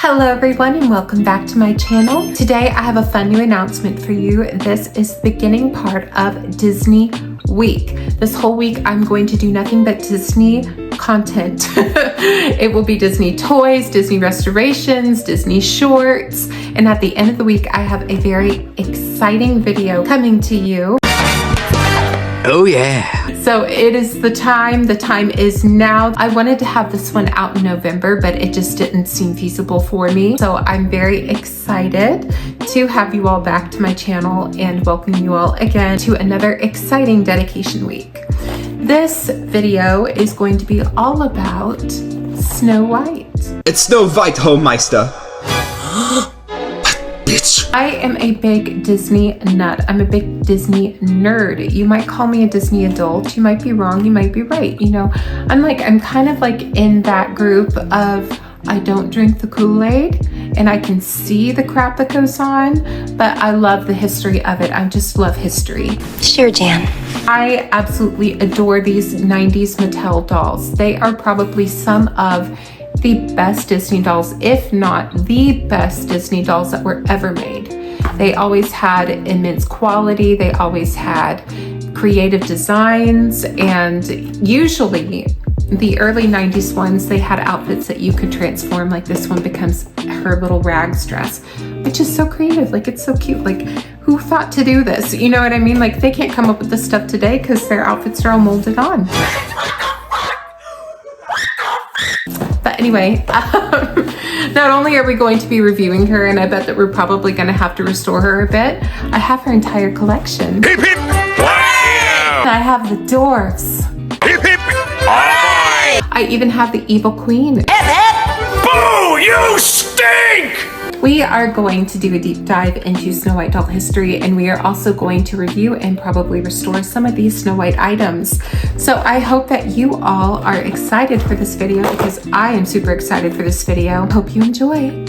Hello everyone and welcome back to my channel. Today I have a fun new announcement for you. This is the beginning part of Disney Week. This whole week I'm going to do nothing but Disney content. It will be Disney toys, Disney restorations, Disney shorts, and at the end of the week I have a very exciting video coming to you. Oh yeah. So it is the time is now. I wanted to have this one out in November, but it just didn't seem feasible for me. So I'm very excited to have you all back to my channel and welcome you all again to another exciting dedication week. This video is going to be all about Snow White. It's Snow White, Homemeister. Bitch. I am a big Disney nut. I'm a big Disney nerd. You might call me a Disney adult. You might be wrong. You might be right. You know, I'm kind of like in that group of I don't drink the Kool-Aid and I can see the crap that goes on, but I love the history of it. I just love history. Sure, Jan. I absolutely adore these 90s Mattel dolls. They are probably some of the best Disney dolls, if not the best Disney dolls that were ever made. They always had immense quality, they always had creative designs, and usually the early 90s ones, they had outfits that you could transform, like this one becomes her little rags dress, which is so creative. Like, it's so cute. Like, who thought to do this? You know what I mean? Like, they can't come up with this stuff today because their outfits are all molded on. But anyway, not only are we going to be reviewing her, and I bet that we're probably going to have to restore her a bit, I have her entire collection. Hip hip! Wow! I have the Dwarfs. Hip hip! Oh boy! I even have the Evil Queen. Hip hip! Boo! You stink! We are going to do a deep dive into Snow White doll history, and we are also going to review and probably restore some of these Snow White items. So I hope that you all are excited for this video because I am super excited for this video. Hope you enjoy.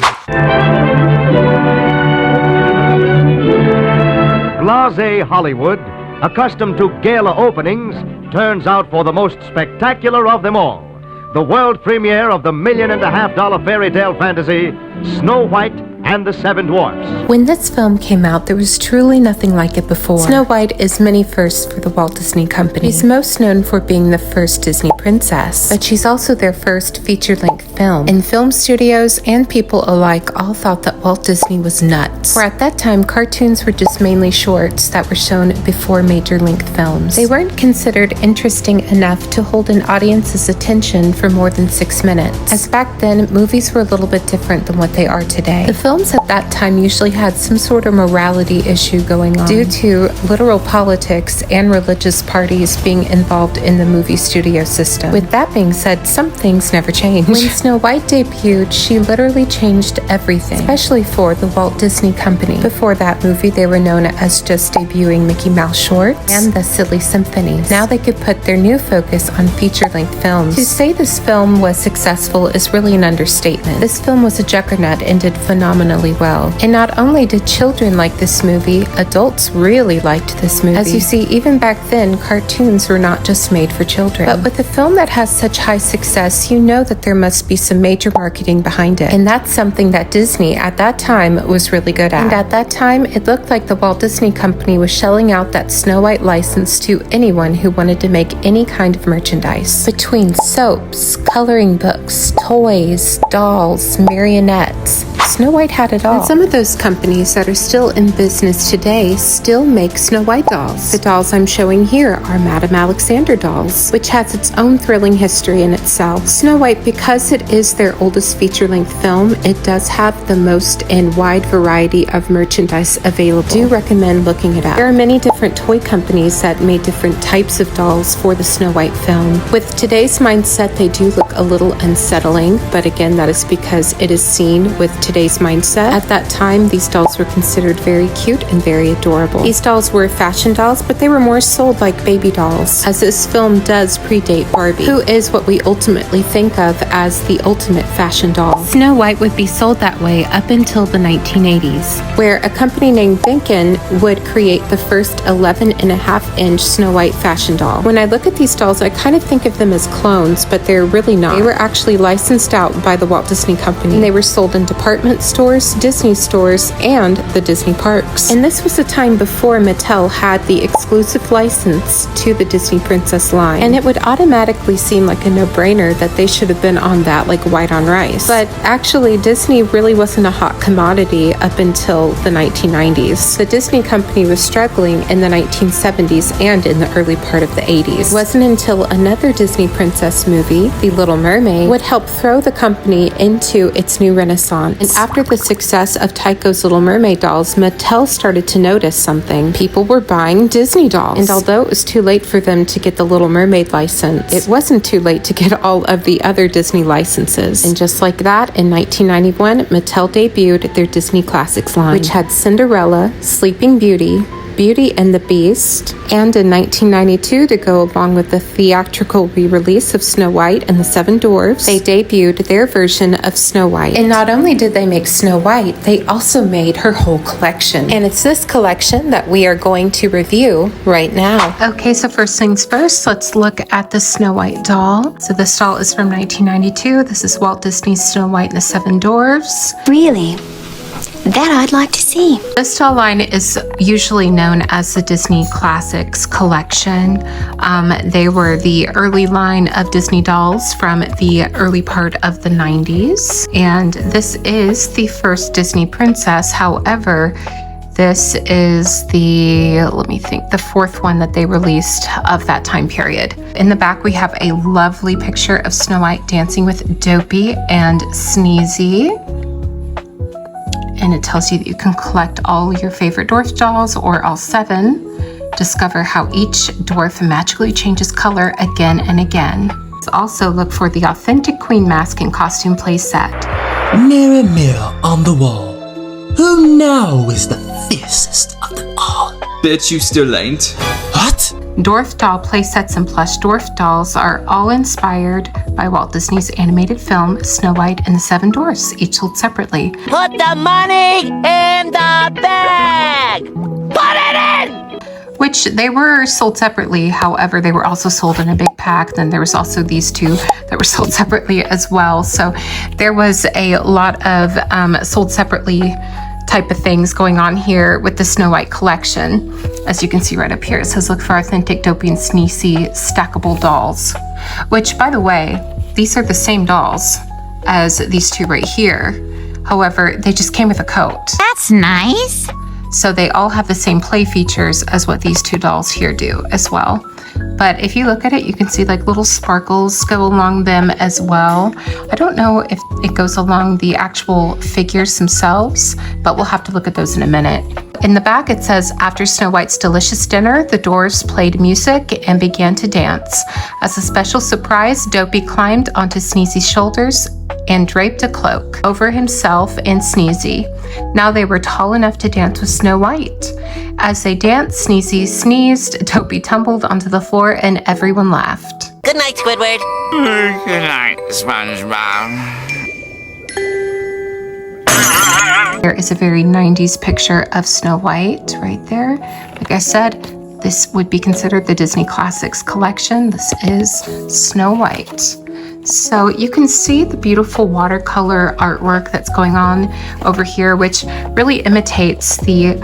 Blasé Hollywood, accustomed to gala openings, turns out for the most spectacular of them all. The world premiere of the $1.5 million fairy tale fantasy, Snow White and the Seven Dwarfs. When this film came out, there was truly nothing like it before. Snow White is many firsts for the Walt Disney Company. She's most known for being the first Disney princess, but she's also their first feature-length film. And film studios and people alike all thought that Walt Disney was nuts. For at that time, cartoons were just mainly shorts that were shown before major-length films. They weren't considered interesting enough to hold an audience's attention for more than 6 minutes, as back then, movies were a little bit different than what they are today. The films at that time usually had some sort of morality issue going on due to literal politics and religious parties being involved in the movie studio system. With that being said, some things never change. When Snow White debuted, she literally changed everything, especially for the Walt Disney Company. Before that movie, they were known as just debuting Mickey Mouse shorts and the Silly Symphonies. Now they could put their new focus on feature-length films. To say this film was successful is really an understatement. This film was a juggernaut and did phenomenally well. And not only did children like this movie, adults really liked this movie. As you see, even back then, cartoons were not just made for children. But with a film that has such high success, you know that there must be some major marketing behind it. And that's something that Disney at that time was really good at. And at that time, it looked like the Walt Disney Company was shelling out that Snow White license to anyone who wanted to make any kind of merchandise. Between soaps, coloring books, toys, dolls, marionettes, Snow White had it all. And some of those companies that are still in business today still make Snow White dolls. The dolls I'm showing here are Madame Alexander dolls, which has its own thrilling history in itself. Snow White, because it is their oldest feature-length film, it does have the most and wide variety of merchandise available. I do recommend looking it up. There are many different toy companies that made different types of dolls for the Snow White film. With today's mindset, they do look a little unsettling, but again, that is because it is seen with today's today's mindset. At that time, these dolls were considered very cute and very adorable. These dolls were fashion dolls, but they were more sold like baby dolls, as this film does predate Barbie, who is what we ultimately think of as the ultimate fashion doll. Snow White would be sold that way up until the 1980s, where a company named Vinken would create the first 11.5-inch Snow White fashion doll. When I look at these dolls, I kind of think of them as clones, but they're really not. They were actually licensed out by the Walt Disney Company, and they were sold in department stores, Disney stores, and the Disney parks. And this was a time before Mattel had the exclusive license to the Disney Princess line, and it would automatically seem like a no-brainer that they should have been on that like white on rice. But actually, Disney really wasn't a hot commodity up until the 1990s. The Disney Company was struggling in the 1970s and in the early part of the 80s. It wasn't until another Disney princess movie, The Little Mermaid, would help throw the company into its new renaissance. And after the success of Tycho's Little Mermaid dolls, Mattel started to notice something. People were buying Disney dolls. And although it was too late for them to get the Little Mermaid license, it wasn't too late to get all of the other Disney licenses. And just like that, in 1991, Mattel debuted their Disney Classics line, which had Cinderella, Sleeping Beauty, Beauty and the Beast, and in 1992, to go along with the theatrical re-release of Snow White and the Seven Dwarfs, they debuted their version of Snow White. And not only did they make Snow White, they also made her whole collection. And it's this collection that we are going to review right now. Okay, so first things first, let's look at the Snow White doll. So this doll is from 1992. This is Walt Disney's Snow White and the Seven Dwarfs. Really? That I'd like to see. This doll line is usually known as the Disney Classics collection. They were the early line of Disney dolls from the early part of the 90s. And this is the first Disney princess. However, this is the fourth one that they released of that time period. In the back, we have a lovely picture of Snow White dancing with Dopey and Sneezy. And it tells you that you can collect all your favorite dwarf dolls or all 7. Discover how each dwarf magically changes color again and again. Also look for the authentic queen mask and costume play set. Mirror, mirror on the wall, who now is the fiercest of them all? Bet you still ain't. What? Dwarf doll playsets and plush dwarf dolls are all inspired by Walt Disney's animated film Snow White and the Seven Dwarfs, each sold separately. Put the money in the bag! Put it in! Which they were sold separately, however, they were also sold in a big pack. Then there was also these two that were sold separately as well. So there was a lot of sold separately type of things going on here with the Snow White collection. As you can see right up here, it says look for authentic Dopey and Sneezy stackable dolls, which, by the way, these are the same dolls as these two right here. However, they just came with a coat. That's nice. So they all have the same play features as what these two dolls here do as well. But if you look at it, you can see like little sparkles go along them as well. I don't know if it goes along the actual figures themselves, but we'll have to look at those in a minute. In the back, it says, after Snow White's delicious dinner, the dwarves played music and began to dance. As a special surprise, Dopey climbed onto Sneezy's shoulders and draped a cloak over himself and Sneezy. Now they were tall enough to dance with Snow White. As they danced, Sneezy sneezed, Dopey tumbled onto the floor, and everyone laughed. Good night, Squidward. Good night, SpongeBob. There is a very 90s picture of Snow White right there. Like I said, this would be considered the Disney Classics collection. This is Snow White. So you can see the beautiful watercolor artwork that's going on over here, which really imitates the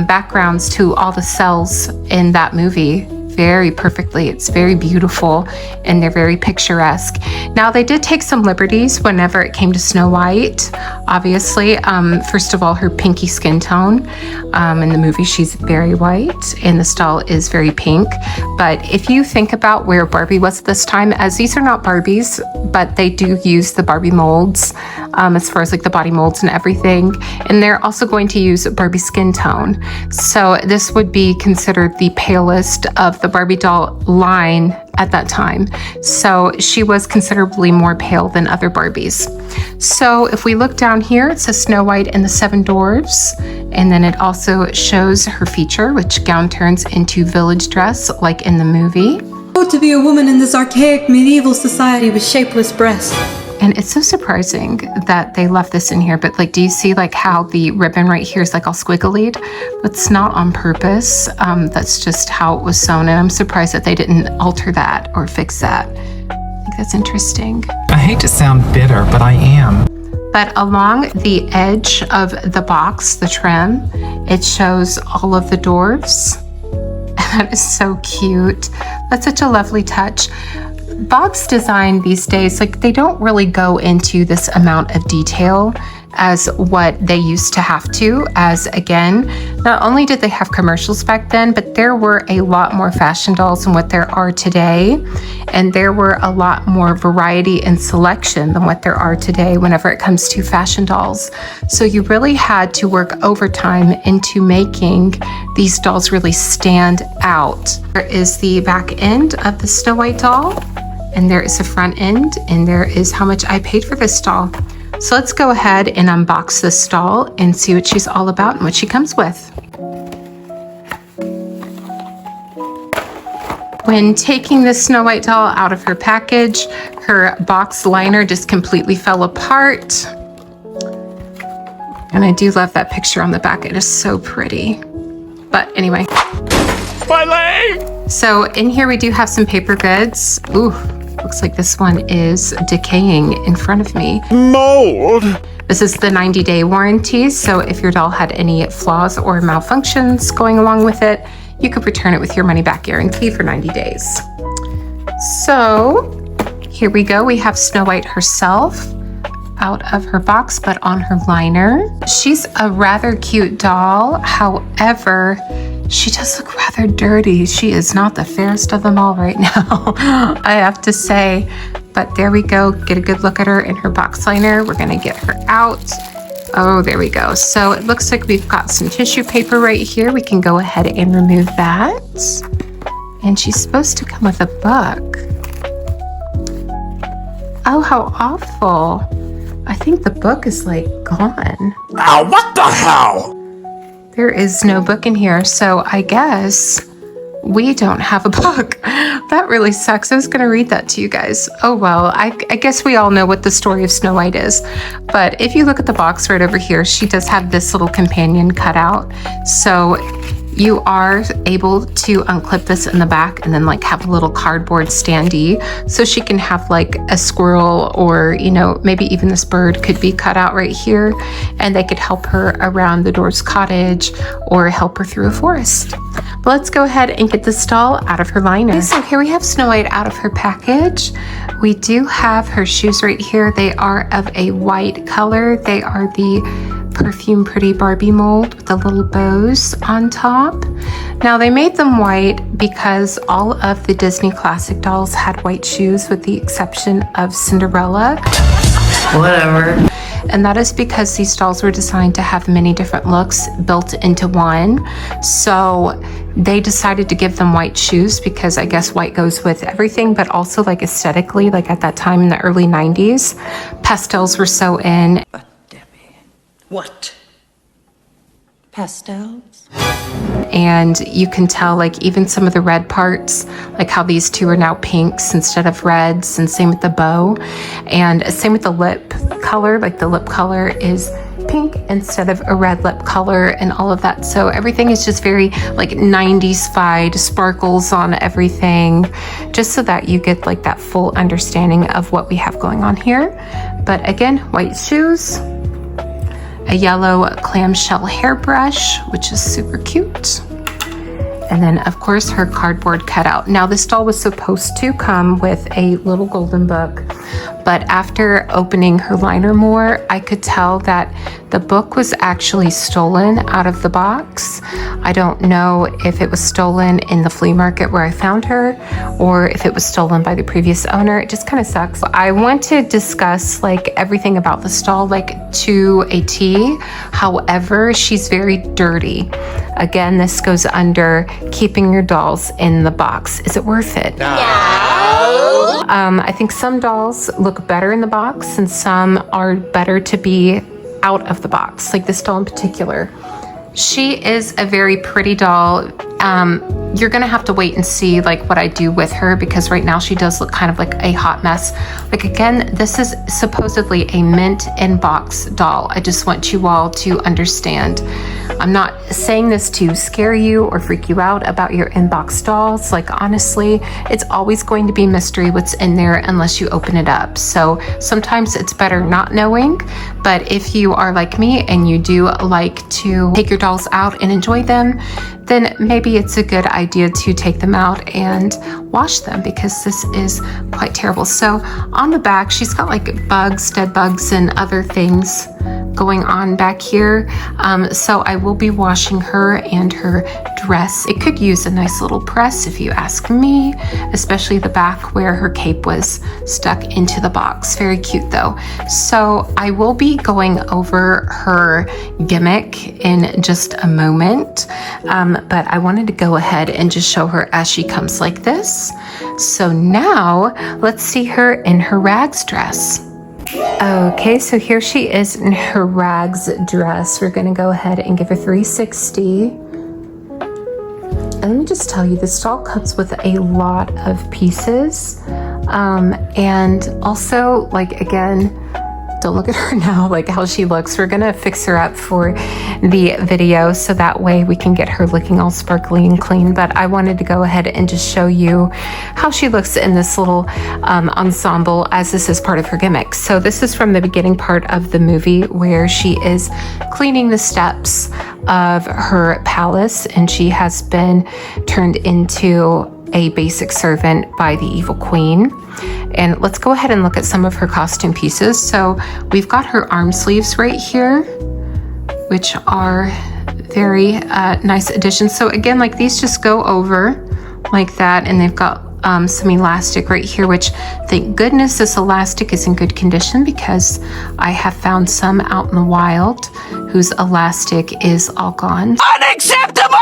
backgrounds to all the cells in that movie very perfectly. It's very beautiful and they're very picturesque. Now, they did take some liberties whenever it came to Snow White. Obviously, first of all, her pinky skin tone. In the movie, she's very white and this doll is very pink. But if you think about where Barbie was at this time, as these are not Barbies, but they do use the Barbie molds as far as like the body molds and everything. And they're also going to use Barbie skin tone. So this would be considered the palest of the Barbie doll line at that time. So she was considerably more pale than other Barbies. So if we look down here, it says Snow White and the Seven Dwarfs. And then it also shows her feature, which gown turns into village dress, like in the movie. To be a woman in this archaic medieval society with shapeless breasts. And it's so surprising that they left this in here, but like, do you see like how the ribbon right here is like all squiggly? It's not on purpose. That's just how it was sewn, and I'm surprised that they didn't alter that or fix that. I think that's interesting. I hate to sound bitter, but I am. But along the edge of the box, the trim, it shows all of the dwarfs. That is so cute. That's such a lovely touch. Bob's design these days, like, they don't really go into this amount of detail as what they used to have to, as again, not only did they have commercials back then, but there were a lot more fashion dolls than what there are today. And there were a lot more variety and selection than what there are today whenever it comes to fashion dolls. So you really had to work overtime into making these dolls really stand out. There is the back end of the Snow White doll, and there is a front end, and there is how much I paid for this doll. So let's go ahead and unbox this doll and see what she's all about and what she comes with. When taking this Snow White doll out of her package, her box liner just completely fell apart. And I do love that picture on the back. It is so pretty. But anyway. My leg! So in here we do have some paper goods. Ooh. Looks like this one is decaying in front of me. Mold! This is the 90-day warranty, so if your doll had any flaws or malfunctions going along with it, you could return it with your money-back guarantee for 90 days. So here we go. We have Snow White herself out of her box, but on her liner. She's a rather cute doll. However, she does look rather dirty. She is not the fairest of them all right now, I have to say. But there we go. Get a good look at her in her box liner. We're gonna get her out. Oh, there we go. So it looks like we've got some tissue paper right here. We can go ahead and remove that. And she's supposed to come with a book. Oh, how awful. I think the book is like gone. Ow, what the hell? There is no book in here, so I guess we don't have a book. That really sucks. I was going to read that to you guys. Oh, well, I guess we all know what the story of Snow White is. But if you look at the box right over here, she does have this little companion cut out. So you are able to unclip this in the back and then like have a little cardboard standee, so she can have like a squirrel, or, you know, maybe even this bird could be cut out right here, and they could help her around the Dwarf's cottage or help her through a forest. But let's go ahead and get this doll out of her liner. Okay, so here we have Snow White out of her package. We do have her shoes right here. They are of a white color. They are the Perfume Pretty Barbie mold with the little bows on top. Now they made them white because all of the Disney classic dolls had white shoes, with the exception of Cinderella. Whatever. And that is because these dolls were designed to have many different looks built into one. So they decided to give them white shoes because I guess white goes with everything, but also like aesthetically, like at that time in the early 90s, pastels were so in. What? Pastels? And you can tell, like, even some of the red parts, like how these two are now pinks instead of reds, and same with the bow, and same with the lip color. Like the lip color is pink instead of a red lip color and all of that. So everything is just very like 90s-fied, sparkles on everything, just so that you get like that full understanding of what we have going on here. But again, white shoes, a yellow clamshell hairbrush, which is super cute. And then of course her cardboard cutout. Now this doll was supposed to come with a little golden book, but after opening her liner more, I could tell that the book was actually stolen out of the box. I don't know if it was stolen in the flea market where I found her, or if it was stolen by the previous owner. It just kind of sucks. I want to discuss like everything about the stall, like to a T. However, she's very dirty. Again, this goes under keeping your dolls in the box. Is it worth it? No. I think some dolls look better in the box and some are better to be out of the box, like this doll in particular. She is a very pretty doll. You're gonna have to wait and see like what I do with her, because right now she does look kind of like a hot mess. Like again, this is supposedly a mint in-box doll. I just want you all to understand. I'm not saying this to scare you or freak you out about your in-box dolls. Like honestly, it's always going to be mystery what's in there unless you open it up. So sometimes it's better not knowing, but if you are like me and you do like to take your dolls out and enjoy them, then maybe it's a good idea to take them out and wash them, because this is quite terrible. So on the back, she's got like bugs, dead bugs, and other things going on back here. So I will be washing her and her dress. It could use a nice little press if you ask me, especially the back where her cape was stuck into the box. Very cute though. So I will be going over her gimmick in just a moment, but I wanted to go ahead and just show her as she comes like this. So now let's see her in her rags dress. Okay, so here she is in her rags dress. We're gonna go ahead and give her 360. And let me just tell you, this doll comes with a lot of pieces. And also, like, again, don't look at her now, like how she looks. We're gonna fix her up for the video so that way we can get her looking all sparkly and clean. But I wanted to go ahead and just show you how she looks in this little ensemble, as this is part of her gimmick. So this is from the beginning part of the movie where she is cleaning the steps of her palace, and she has been turned into a basic servant by the evil queen. And let's go ahead and look at some of her costume pieces. So we've got her arm sleeves right here, which are very nice additions. So again, like these just go over like that, and they've got some elastic right here, which thank goodness this elastic is in good condition, because I have found some out in the wild whose elastic is all gone. Unacceptable!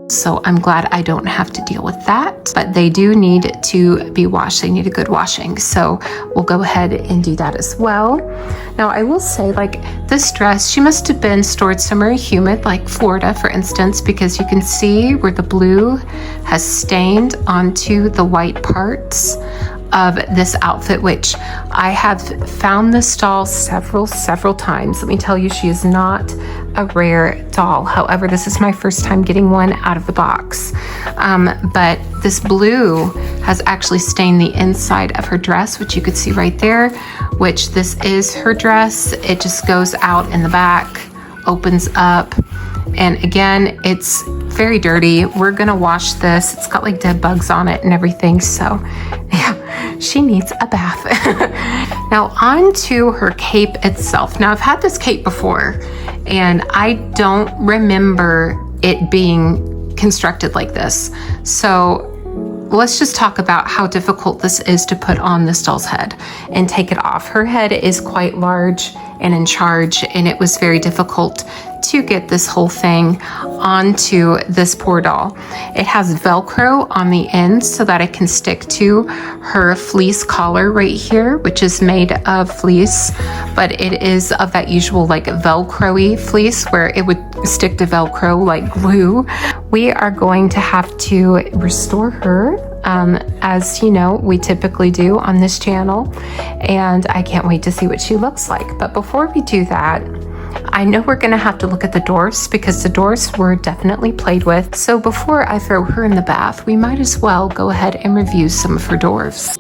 So I'm glad I don't have to deal with that, but they do need to be washed. They need a good washing. So we'll go ahead and do that as well. Now I will say, like, this dress, she must have been stored somewhere humid, like Florida, for instance, because you can see where the blue has stained onto the white parts of this outfit, which I have found this doll several times. Let me tell you, she is not a rare doll. However, this is my first time getting one out of the box. But this blue has actually stained the inside of her dress, which you could see right there, which this is her dress. It just goes out in the back, opens up, and again, it's very dirty. We're gonna wash this. It's got like dead bugs on it and everything, so yeah, she needs a bath. Now on to her cape itself. Now I've had this cape before, and I don't remember it being constructed like this. So let's just talk about how difficult this is to put on this doll's head and take it off. Her head is quite large and in charge, and it was very difficult to get this whole thing onto this poor doll. It has Velcro on the end so that it can stick to her fleece collar right here, which is made of fleece, but it is of that usual like Velcro-y fleece where it would stick to Velcro like glue. We are going to have to restore her, as you know, we typically do on this channel, and I can't wait to see what she looks like. But before we do that, I know we're gonna have to look at the dwarfs, because the dwarfs were definitely played with. So before I throw her in the bath, we might as well go ahead and review some of her dwarfs.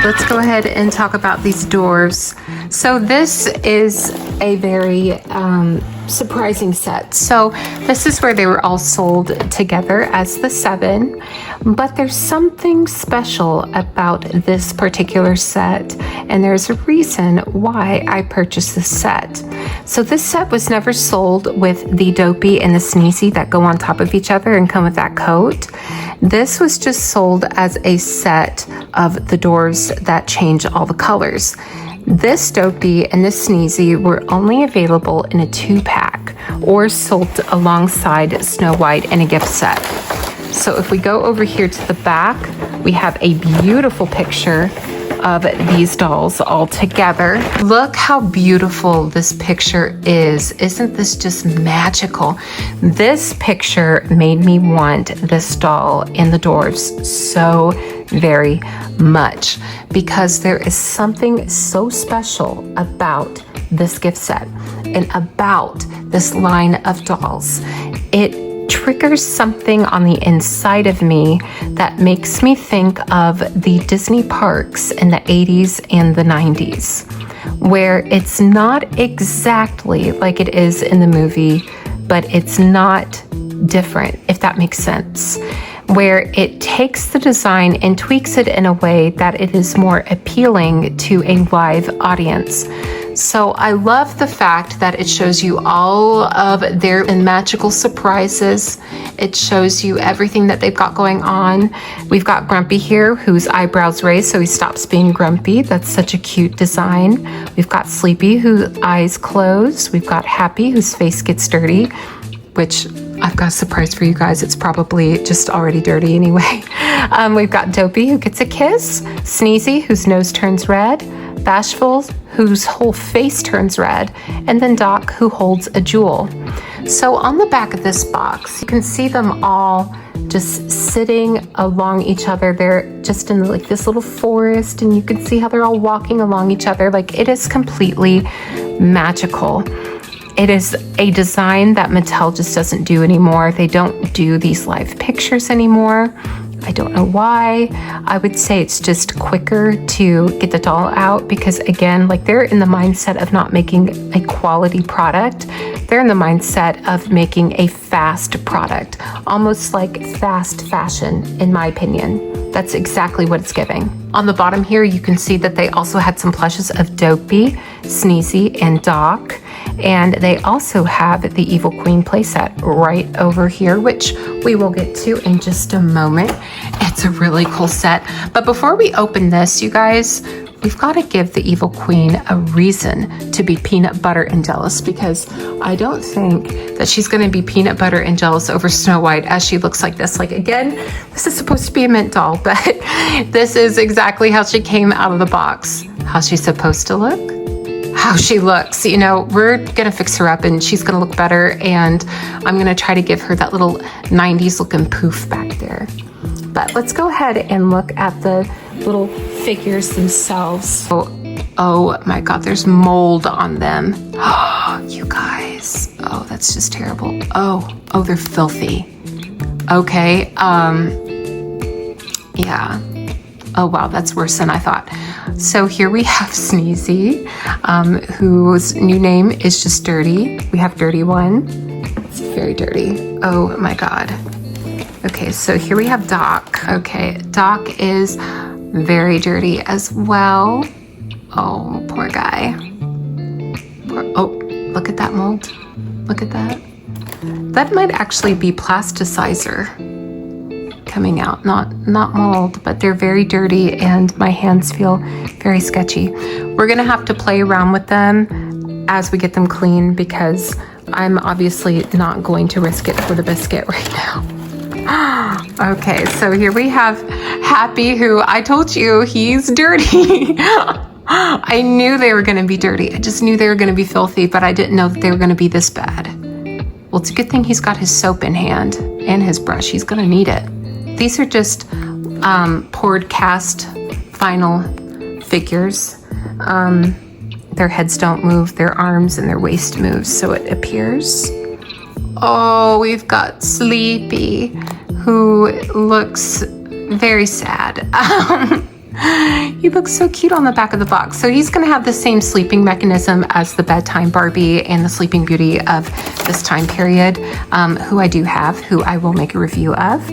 Let's go ahead and talk about these dwarfs. So this is a very surprising set. So this is where they were all sold together as the 7, but there's something special about this particular set, and there's a reason why I purchased this set. So this set was never sold with the Dopey and the Sneezy that go on top of each other and come with that coat. This was just sold as a set of the Dwarfs that change all the colors. This Dopey and this Sneezy were only available in a 2-pack or sold alongside Snow White in a gift set. So if we go over here to the back, we have a beautiful picture of these dolls all together. Look how beautiful this picture is. Isn't this just magical? This picture made me want this doll in the Dwarfs so very much, because there is something so special about this gift set and about this line of dolls. It triggers something on the inside of me that makes me think of the Disney parks in the 80s and the 90s, where it's not exactly like it is in the movie, but it's not different, if that makes sense, where it takes the design and tweaks it in a way that it is more appealing to a live audience. So I love the fact that it shows you all of their magical surprises. It shows you everything that they've got going on. We've got Grumpy here, whose eyebrows raise so he stops being grumpy. That's such a cute design. We've got Sleepy, whose eyes close. We've got Happy, whose face gets dirty, which I've got a surprise for you guys. It's probably just already dirty anyway. We've got Dopey, who gets a kiss. Sneezy, whose nose turns red. Bashful, whose whole face turns red. And then Doc, who holds a jewel. So on the back of this box, you can see them all just sitting along each other. They're just in like this little forest, and you can see how they're all walking along each other. Like, it is completely magical. It is a design that Mattel just doesn't do anymore. They don't do these live pictures anymore. I don't know why. I would say it's just quicker to get the doll out because, again, like, they're in the mindset of not making a quality product. They're in the mindset of making a fast product, almost like fast fashion, in my opinion. That's exactly what it's giving. On the bottom here, you can see that they also had some plushes of Dopey, Sneezy, and Doc. And they also have the Evil Queen playset right over here, which we will get to in just a moment. It's a really cool set. But before we open this, you guys, we've got to give the Evil Queen a reason to be peanut butter and jealous, because I don't think that she's going to be peanut butter and jealous over Snow White as she looks like this. Like, again, this is supposed to be a mint doll, but this is exactly how she came out of the box. How she's supposed to look. How she looks. You know, we're gonna fix her up and she's gonna look better, and I'm gonna try to give her that little 90s looking poof back there. But let's go ahead and look at the little figures themselves. Oh my God, there's mold on them. Oh, you guys. Oh, that's just terrible. Oh, they're filthy. Okay, yeah. Oh wow, that's worse than I thought. So here we have Sneezy, whose new name is just Dirty. We have Dirty One. It's very dirty. Oh my God. Okay, so here we have Doc. Okay, Doc is very dirty as well. Oh, poor guy. Oh, look at that mold. Look at that. That might actually be plasticizer coming out, not mold, but they're very dirty and my hands feel very sketchy. We're gonna have to play around with them as we get them clean, because I'm obviously not going to risk it for the biscuit right now. Okay, so here we have Happy, who I told you he's dirty. I knew they were gonna be dirty. I just knew they were gonna be filthy, but I didn't know that they were gonna be this bad. Well, it's a good thing he's got his soap in hand and his brush. He's gonna need it. These are just poured cast vinyl figures. Their heads don't move, their arms and their waist moves, so it appears. Oh, we've got Sleepy, who looks very sad. He looks so cute on the back of the box. So he's gonna have the same sleeping mechanism as the bedtime Barbie and the Sleeping Beauty of this time period, who I do have, who I will make a review of.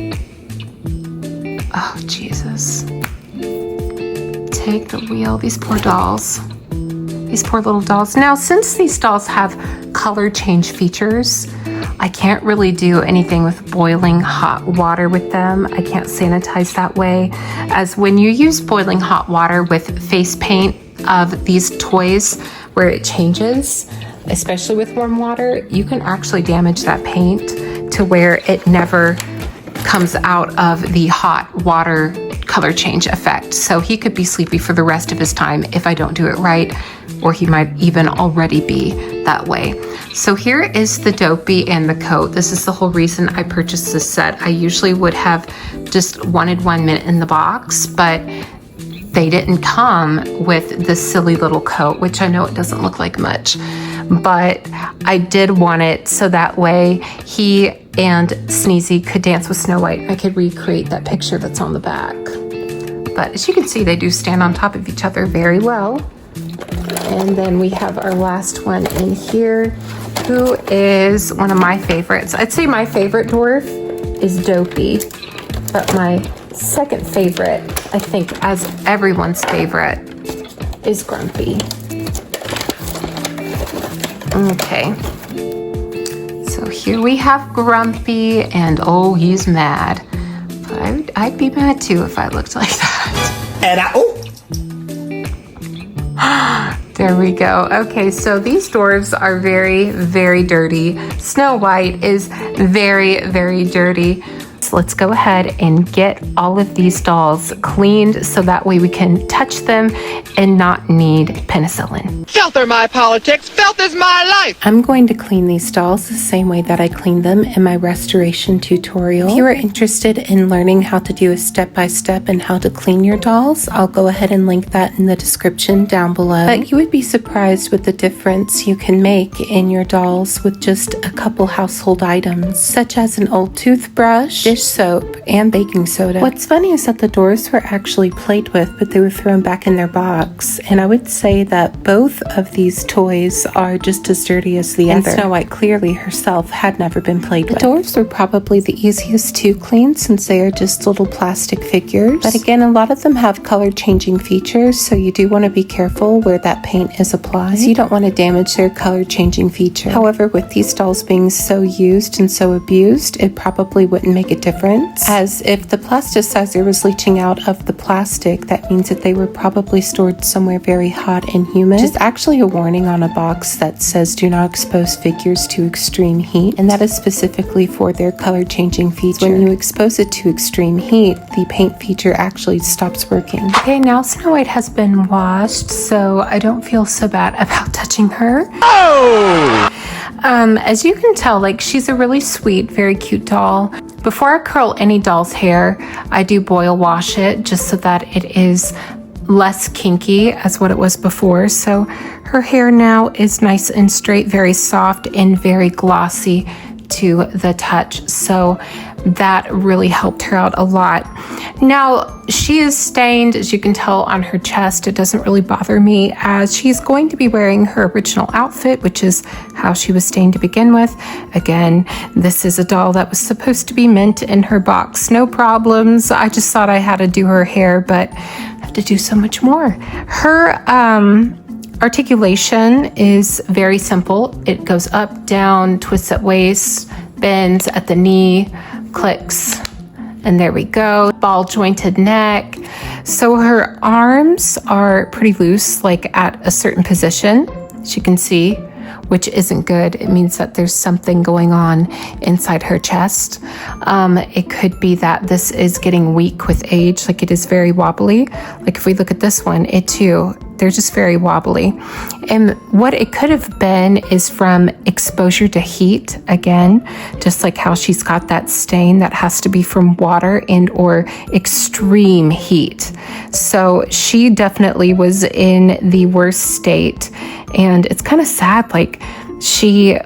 Oh, Jesus. Take the wheel, these poor dolls. These poor little dolls. Now, since these dolls have color change features, I can't really do anything with boiling hot water with them. I can't sanitize that way. As when you use boiling hot water with face paint of these toys where it changes, especially with warm water, you can actually damage that paint to where it never comes out of the hot water color change effect. So he could be sleepy for the rest of his time if I don't do it right, or he might even already be that way. So here is the dopey and the coat. This is the whole reason I purchased this set. I usually would have just wanted 1 minute in the box, but they didn't come with this silly little coat, which I know it doesn't look like much, but I did want it so that way he and Sneezy could dance with Snow White. I could recreate that picture that's on the back. But as you can see, they do stand on top of each other very well. And then we have our last one in here, who is one of my favorites. I'd say my favorite dwarf is Dopey, but my second favorite, I think as everyone's favorite, is Grumpy. Okay. So here we have Grumpy, and oh, he's mad. But I'd be mad too if I looked like that. And There we go. Okay, so these dwarves are very, very dirty. Snow White is very, very dirty. So let's go ahead and get all of these dolls cleaned so that way we can touch them and not need penicillin. Filth are my politics. Filth is my life. I'm going to clean these dolls the same way that I cleaned them in my restoration tutorial. If you are interested in learning how to do a step-by-step and how to clean your dolls, I'll go ahead and link that in the description down below. But you would be surprised with the difference you can make in your dolls with just a couple household items, such as an old toothbrush, dish soap, and baking soda. What's funny is that the dwarves were actually played with, but they were thrown back in their box. And I would say that both of these toys are just as dirty as the other. And Snow White clearly herself had never been played with. The dwarves were probably the easiest to clean since they are just little plastic figures. But again, a lot of them have color changing features, so you do want to be careful where that paint is applied. So you don't want to damage their color changing feature. However, with these dolls being so used and so abused, it probably wouldn't make a difference, as if the plasticizer was leaching out of the plastic, that means that they were probably stored somewhere very hot and humid. Which is actually a warning on a box that says do not expose figures to extreme heat, and that is specifically for their color changing feature. When you expose it to extreme heat, the paint feature actually stops working. Okay, now Snow White has been washed, so I don't feel so bad about touching her. Oh! As you can tell, like, she's a really sweet, very cute doll. Before I curl any doll's hair, I do boil wash it just so that it is less kinky as what it was before. So her hair now is nice and straight, very soft and very glossy to the touch. So that really helped her out a lot. Now, she is stained, as you can tell, on her chest. It doesn't really bother me, as she's going to be wearing her original outfit, which is how she was stained to begin with. Again, this is a doll that was supposed to be mint in her box. No problems. I just thought I had to do her hair, but I have to do so much more. Her articulation is very simple. It goes up, down, twists at waist, bends at the knee, clicks, and there we go. Ball jointed neck. So her arms are pretty loose, like at a certain position, as you can see, which isn't good. It means that there's something going on inside her chest. It could be that this is getting weak with age, like it is very wobbly. Like if we look at this one, it too, they're just very wobbly. And what it could have been is from exposure to heat, again, just like how she's got that stain, that has to be from water and or extreme heat. So she definitely was in the worst state, and it's kind of sad. Like, she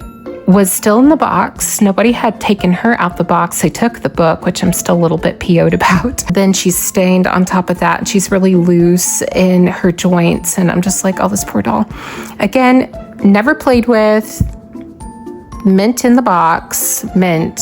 was still in the box. Nobody had taken her out the box. They took the book, which I'm still a little bit PO'd about. Then she's stained on top of that, and she's really loose in her joints, and I'm just like, oh, this poor doll. Again, never played with, mint in the box, mint.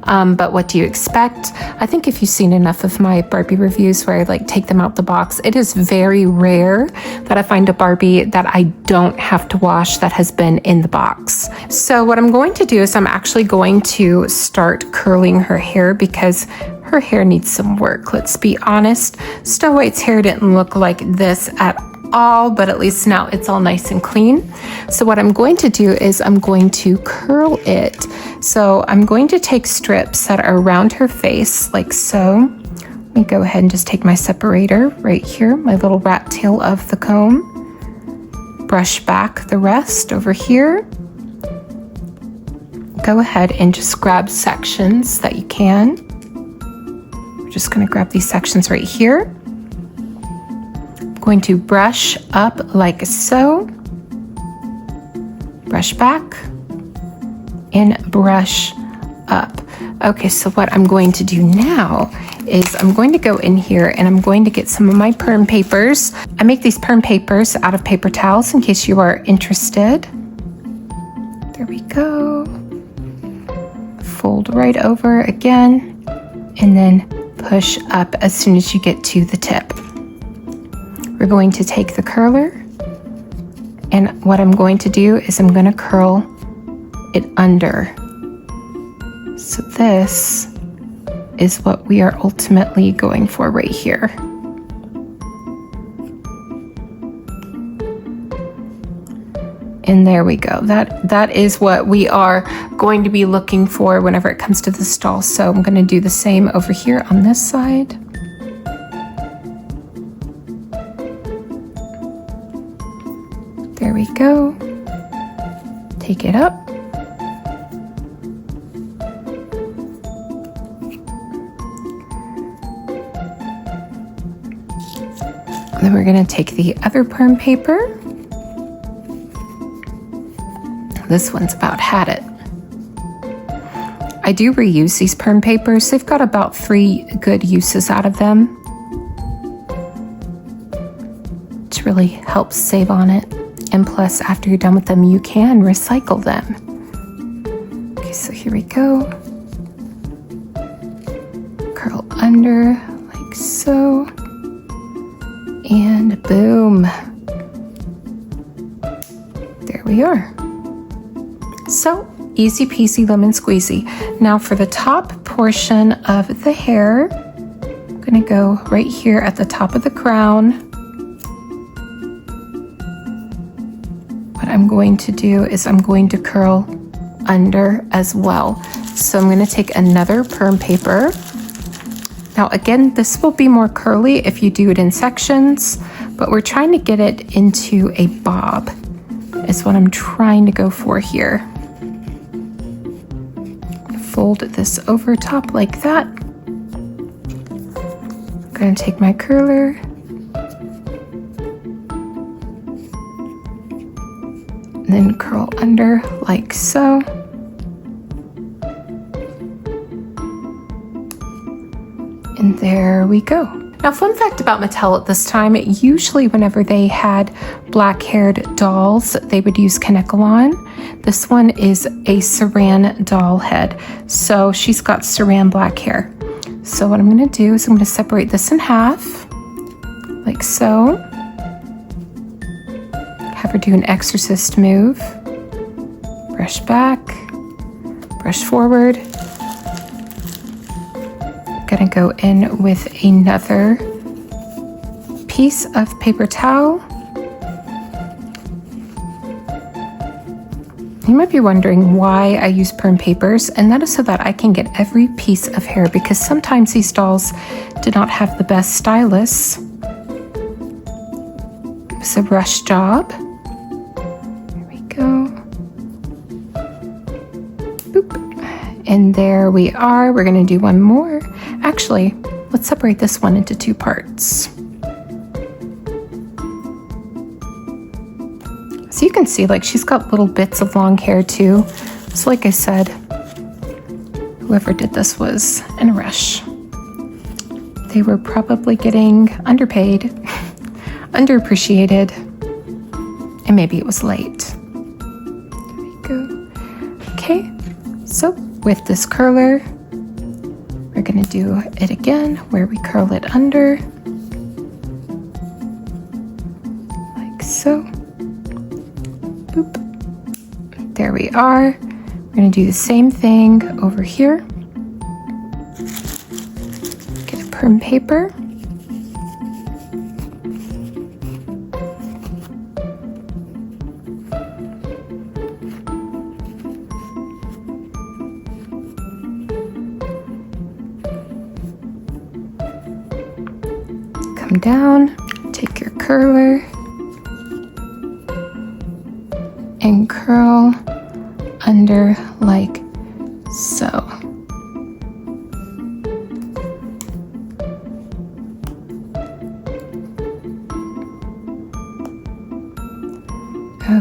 But what do you expect? I think if you've seen enough of my Barbie reviews where I like take them out the box, it is very rare that I find a Barbie that I don't have to wash that has been in the box. So what I'm going to do is I'm actually going to start curling her hair because her hair needs some work. Let's be honest. Snow White's hair didn't look like this at all, but at least now it's all nice and clean. So what I'm going to do is I'm going to curl it. So I'm going to take strips that are around her face like so. Let me go ahead and just take my separator right here, my little rat tail of the comb. Brush back the rest over here. Go ahead and just grab sections that you can. We're just going to grab these sections right here. Going to brush up like so, brush back, and brush up. Okay, so what I'm going to do now is I'm going to go in here and I'm going to get some of my perm papers. I make these perm papers out of paper towels in case you are interested. There we go. Fold right over again, and then push up as soon as you get to the tip. We're going to take the curler, and what I'm going to do is I'm going to curl it under. So this is what we are ultimately going for right here. And there we go. That is what we are going to be looking for whenever it comes to this doll. So I'm going to do the same over here on this side. There we go. Take it up. And then we're going to take the other perm paper. This one's about had it. I do reuse these perm papers. They've got about 3 good uses out of them, which really helps save on it. And plus, after you're done with them, you can recycle them. Okay, so here we go. Curl under like so. And boom. There we are. So, easy peasy lemon squeezy. Now for the top portion of the hair, I'm gonna go right here at the top of the crown. What I'm going to do is I'm going to curl under as well. So I'm going to take another perm paper. Now again, this will be more curly if you do it in sections, but we're trying to get it into a bob is what I'm trying to go for here. Fold this over top like that. I'm going to take my curler. And then curl under like so. And there we go. Now, fun fact about Mattel at this time, usually whenever they had black-haired dolls, they would use Kanekalon. This one is a Saran doll head. So she's got Saran black hair. So what I'm gonna do is I'm gonna separate this in half, like so. Have her do an exorcist move. Brush back, brush forward. Gonna go in with another piece of paper towel. You might be wondering why I use perm papers, and that is so that I can get every piece of hair, because sometimes these dolls did not have the best stylists. It's a rush job. There we go. Boop. And there we are. We're gonna do one more. Actually, let's separate this one into 2 parts. So you can see, like, she's got little bits of long hair too, So like I said, whoever did this was in a rush. They were probably getting underpaid, underappreciated, and maybe it was late. There we go. Okay, so with this curler, we're gonna do it again where we curl it under, like so. Boop. There we are. We're gonna do the same thing over here. Get a perm paper. Come down, take your curler, and curl under like so.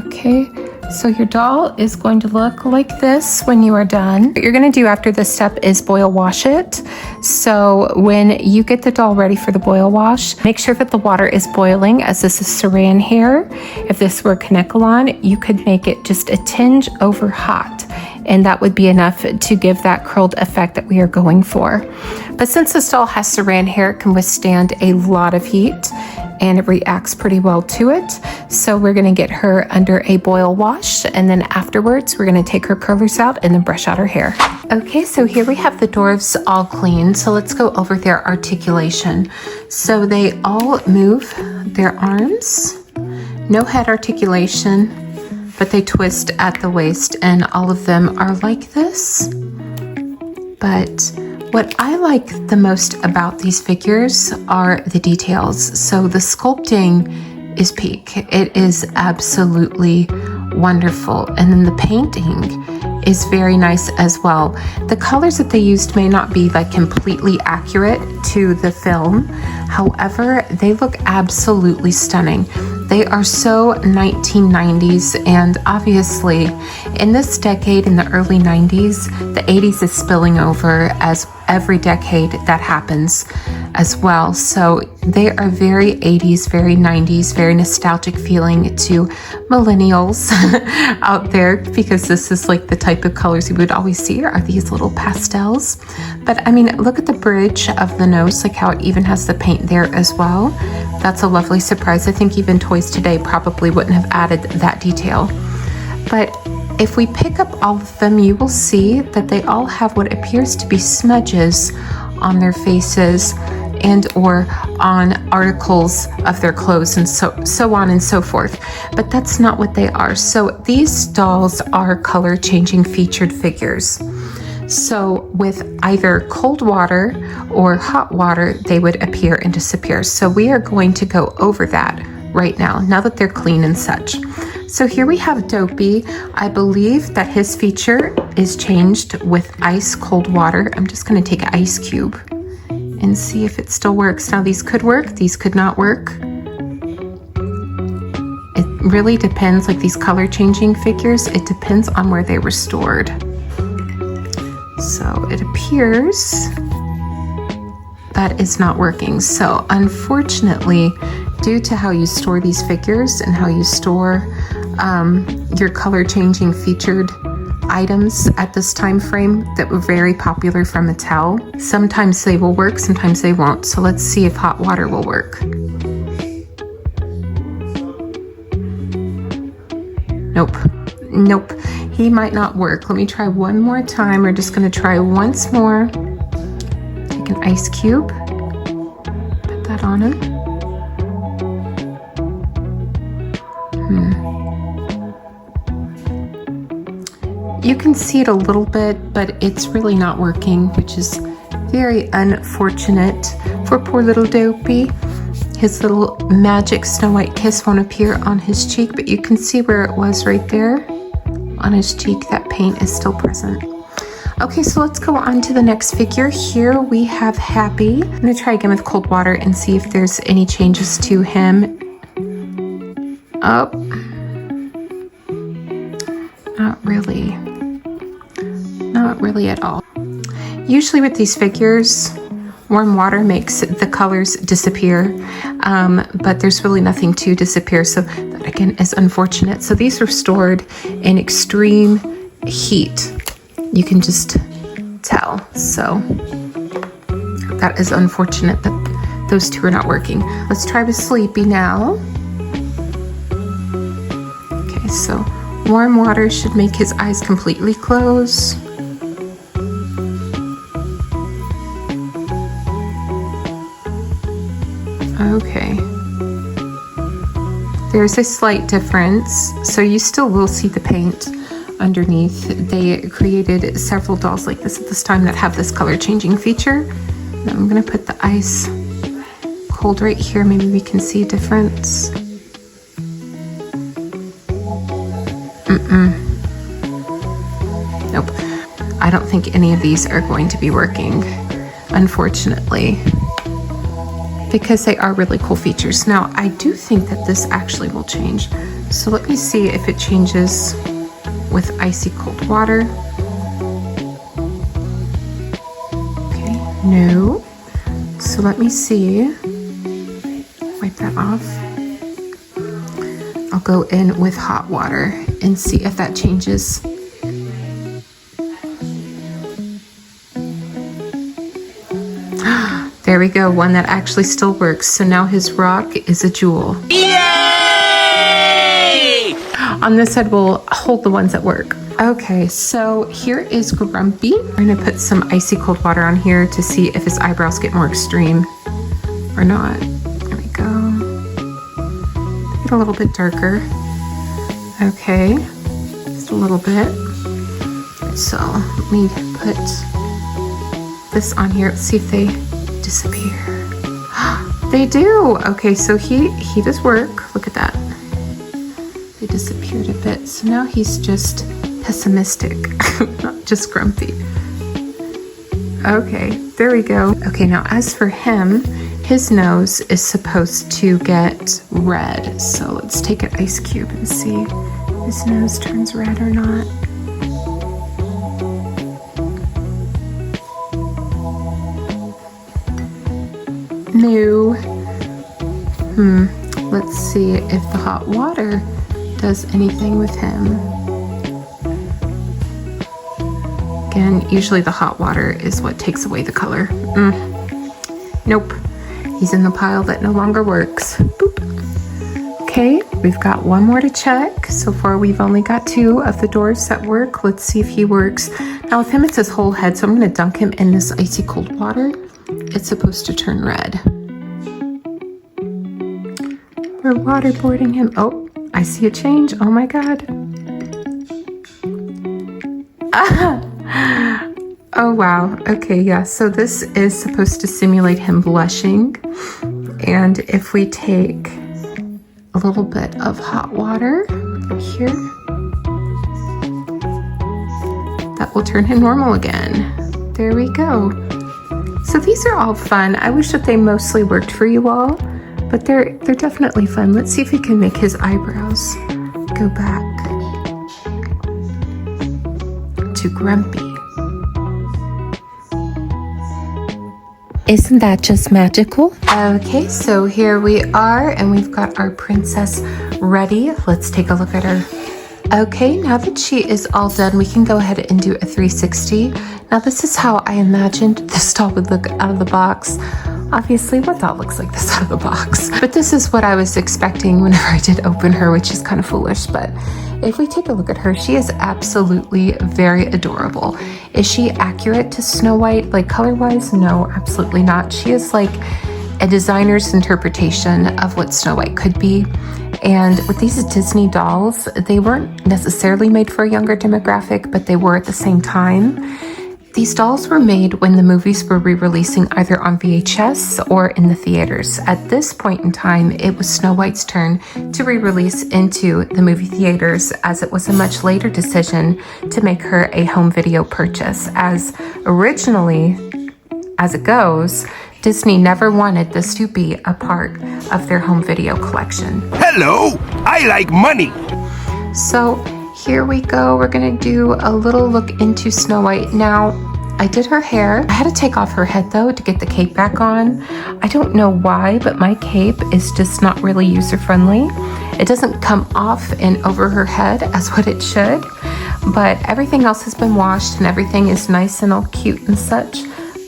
Okay, so your doll is going to look like this when you are done. What you're going to do after this step is boil wash it. So when you get the doll ready for the boil wash, make sure that the water is boiling, as this is saran hair. If this were Kanekalon, you could make it just a tinge over hot, and that would be enough to give that curled effect that we are going for. But since this doll has saran hair, it can withstand a lot of heat and it reacts pretty well to it. So we're gonna get her under a boil wash, and then afterwards we're gonna take her curlers out and then brush out her hair. Okay, so here we have the dwarfs all clean. So let's go over their articulation. So they all move their arms, no head articulation, but they twist at the waist, and all of them are like this. But what I like the most about these figures are the details. So the sculpting is peak. It is absolutely wonderful. And then the painting is very nice as well. The colors that they used may not be like completely accurate to the film. However, they look absolutely stunning. They are so 1990s, and obviously in this decade, in the early 90s, the 80s is spilling over as every decade that happens as well. So they are very 80s, very 90s, very nostalgic feeling to millennials out there, because this is like the type of colors you would always see are these little pastels. But I mean, look at the bridge of the nose, like how it even has the paint there as well. That's a lovely surprise. I think even toys today probably wouldn't have added that detail. But if we pick up all of them, you will see that they all have what appears to be smudges on their faces and or on articles of their clothes, and so on and so forth. But that's not what they are. So these dolls are color changing featured figures. So with either cold water or hot water, they would appear and disappear. So we are going to go over that right now that they're clean and such. So here we have Dopey. I believe that his feature is changed with ice cold water. I'm just going to take an ice cube and see if it still works. Now these could work, these could not work. It really depends, like these color changing figures, it depends on where they were stored. So it appears that is not working. So unfortunately, due to how you store these figures and how you store your color changing featured items at this time frame that were very popular from Mattel, sometimes they will work, sometimes they won't. So let's see if hot water will work. Nope, he might not work. Let me try one more time. We're just gonna try once more. Take an ice cube, put that on him. You can see it a little bit, but it's really not working, which is very unfortunate for poor little Dopey. His little magic Snow White kiss won't appear on his cheek, but you can see where it was right there on his cheek. That paint is still present. Okay, so let's go on to the next figure. Here we have Happy. I'm gonna try again with cold water and see if there's any changes to him. Oh, not really. Not really at all. Usually with these figures, warm water makes the colors disappear, but there's really nothing to disappear, so that again is unfortunate. So these are stored in extreme heat. You can just tell. So that is unfortunate that those two are not working. Let's try with Sleepy now. Okay, so warm water should make his eyes completely close. Okay. There's a slight difference, so you still will see the paint underneath. They created several dolls like this at this time that have this color changing feature. Now I'm gonna put the ice cold right here. Maybe we can see a difference. Nope. I don't think any of these are going to be working, unfortunately, because they are really cool features. Now, I do think that this actually will change. So let me see if it changes with icy cold water. Okay, no. So let me see. Wipe that off. I'll go in with hot water and see if that changes. There we go, one that actually still works. So now his rock is a jewel. Yay! On this side, we'll hold the ones that work. Okay, so here is Grumpy. We're gonna put some icy cold water on here to see if his eyebrows get more extreme or not. There we go. Get a little bit darker. Okay, just a little bit. So let me put this on here. Let's see if they disappear. They do. Okay, so he does work. Look at that. They disappeared a bit. So now he's just pessimistic, not just grumpy. Okay, there we go. Okay, now as for him, his nose is supposed to get red. So let's take an ice cube and see if his nose turns red or not. No. Let's see if the hot water does anything with him. Again, usually the hot water is what takes away the color. Nope. He's in the pile that no longer works. Boop. Okay, we've got one more to check. So far we've only got 2 of the dwarfs that work. Let's see if he works. Now with him it's his whole head, so I'm gonna dunk him in this icy cold water. It's supposed to turn red. We're waterboarding him. Oh, I see a change. Oh my God. Oh wow. Okay, yeah. So this is supposed to simulate him blushing. And if we take a little bit of hot water here, that will turn him normal again. There we go. So these are all fun. I wish that they mostly worked for you all, but they're definitely fun. Let's see if we can make his eyebrows go back to grumpy. Isn't that just magical? Okay, so here we are, and we've got our princess ready. Let's take a look at her. Okay, now that she is all done, we can go ahead and do a 360. Now this is how I imagined this doll would look out of the box. Obviously, what doll looks like this out of the box? But this is what I was expecting whenever I did open her, which is kind of foolish. But if we take a look at her, she is absolutely very adorable. Is she accurate to Snow White, like color-wise? No, absolutely not. She is like a designer's interpretation of what Snow White could be. And with these Disney dolls, they weren't necessarily made for a younger demographic, but they were at the same time. These dolls were made when the movies were re-releasing either on VHS or in the theaters. At this point in time, it was Snow White's turn to re-release into the movie theaters, as it was a much later decision to make her a home video purchase, as originally, as it goes, Disney never wanted this to be a part of their home video collection. Hello, I like money. So Here we go. We're gonna do a little look into Snow White. Now, I did her hair. I had to take off her head though to get the cape back on. I don't know why, but my cape is just not really user-friendly. It doesn't come off and over her head as what it should, but everything else has been washed and everything is nice and all cute and such.